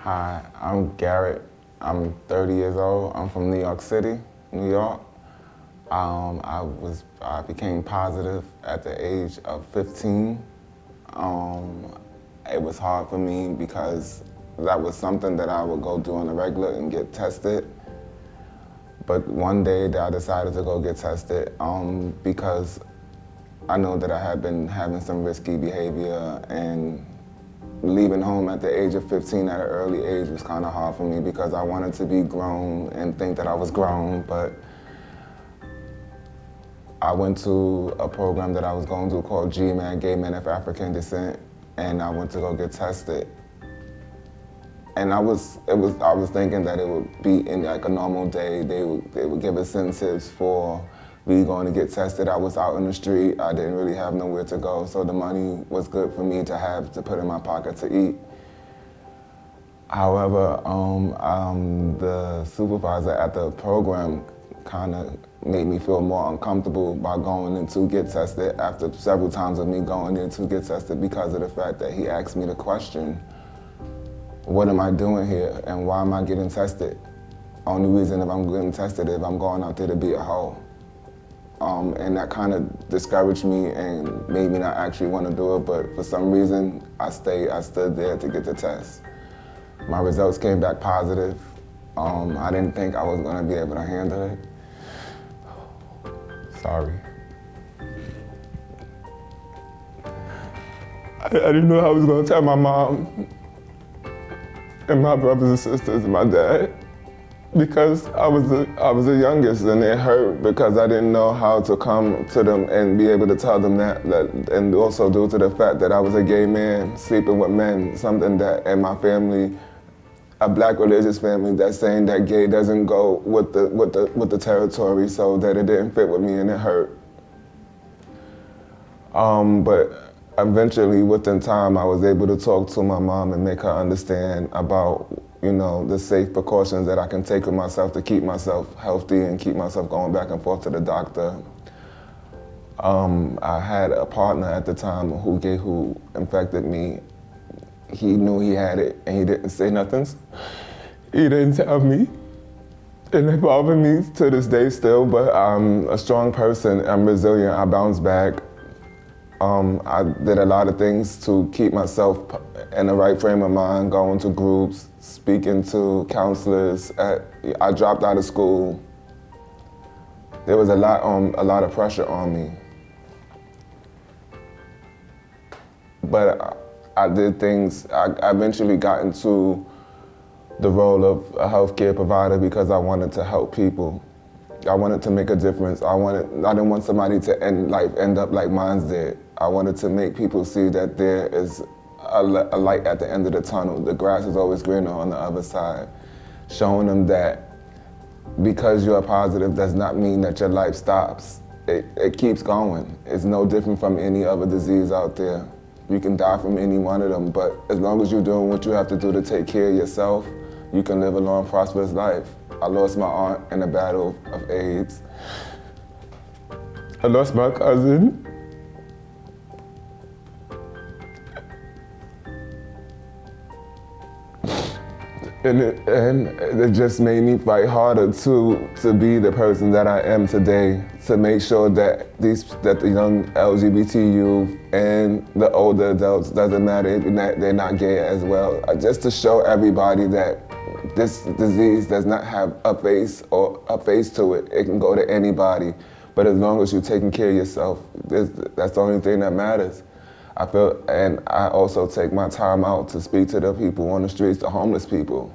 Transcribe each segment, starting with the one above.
Hi, I'm Garrett. I'm 30 years old. I'm from New York City, New York. I became positive at the age of 15. It was hard for me because that was something that I would go do on a regular and get tested. But one day I decided to go get tested because I know that I had been having some risky behavior, and leaving home at the age of 15 at an early age was kind of hard for me because I wanted to be grown and think that I was grown, but I went to a program that I was going to called GMAT, Gay Men of African Descent, and I went to go get tested. And I was thinking that it would be in like a normal day. They would give us incentives for me going to get tested. I was out in the street. I didn't really have nowhere to go, so the money was good for me to have to put in my pocket to eat. However, the supervisor at the program kind of made me feel more uncomfortable by going in to get tested after several times of me going in to get tested because of the fact that he asked me the question, what am I doing here and why am I getting tested? Only reason if I'm getting tested is if I'm going out there to be a hoe. And that kind of discouraged me and made me not actually want to do it, but for some reason I stood there to get the test. My results came back positive. I didn't think I was going to be able to handle it. Sorry. I didn't know I was going to tell my mom and my brothers and sisters and my dad because I was the youngest, and it hurt because I didn't know how to come to them and be able to tell them that and also due to the fact that I was a gay man sleeping with men, something that in my family, a black religious family, that's saying that gay doesn't go with the territory, so that it didn't fit with me and it hurt. But eventually, within time, I was able to talk to my mom and make her understand about, the safe precautions that I can take with myself to keep myself healthy and keep myself going back and forth to the doctor. I had a partner at the time who infected me. He knew he had it and he didn't say nothing. He didn't tell me. And it bothers me to this day still, but I'm a strong person. I'm resilient. I bounce back. I did a lot of things to keep myself in the right frame of mind, going to groups, speaking to counselors. I dropped out of school. There was a lot of pressure on me. But I did things. I eventually got into the role of a healthcare provider because I wanted to help people. I wanted to make a difference. I didn't want somebody to end up like mine did. I wanted to make people see that there is a light at the end of the tunnel. The grass is always greener on the other side. Showing them that because you're positive does not mean that your life stops. It keeps going. It's no different from any other disease out there. You can die from any one of them, but as long as you're doing what you have to do to take care of yourself, you can live a long, prosperous life. I lost my aunt in a battle of AIDS. I lost my cousin. And it just made me fight harder to be the person that I am today, to make sure that the young LGBT youth and the older adults, doesn't matter, they're not gay as well. Just to show everybody that this disease does not have a face to it. It can go to anybody, but as long as you're taking care of yourself, that's the only thing that matters. And I also take my time out to speak to the people on the streets, the homeless people.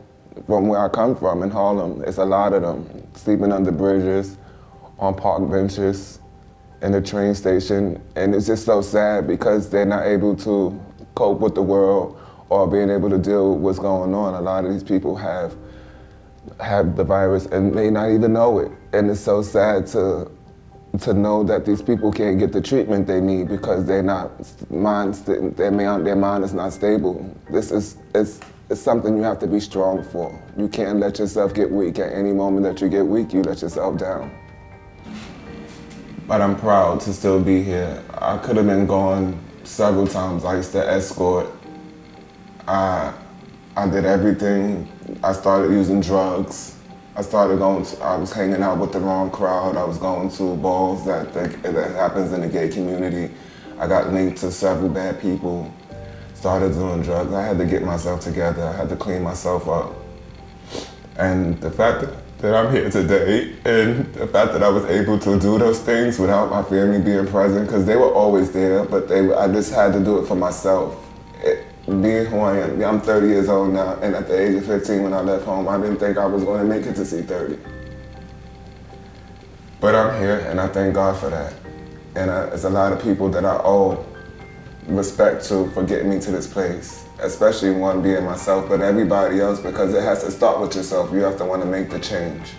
From where I come from in Harlem, it's a lot of them sleeping under bridges, on park benches, in the train station, and it's just so sad because they're not able to cope with the world or being able to deal with what's going on. A lot of these people have the virus and may not even know it, and it's so sad to know that these people can't get the treatment they need because their mind is not stable. It's something you have to be strong for. You can't let yourself get weak. At any moment that you get weak, you let yourself down. But I'm proud to still be here. I could have been gone several times. I used to escort. I did everything. I started using drugs. I was hanging out with the wrong crowd. I was going to balls that happens in the gay community. I got linked to several bad people. Started doing drugs. I had to get myself together. I had to clean myself up. And the fact that I'm here today, and the fact that I was able to do those things without my family being present, because they were always there, but I just had to do it for myself. Being who I am, I'm 30 years old now, and at the age of 15 when I left home, I didn't think I was going to make it to see 30. But I'm here, and I thank God for that. And there's a lot of people that I owe respect to for getting me to this place, especially one being myself, but everybody else, because it has to start with yourself. You have to want to make the change.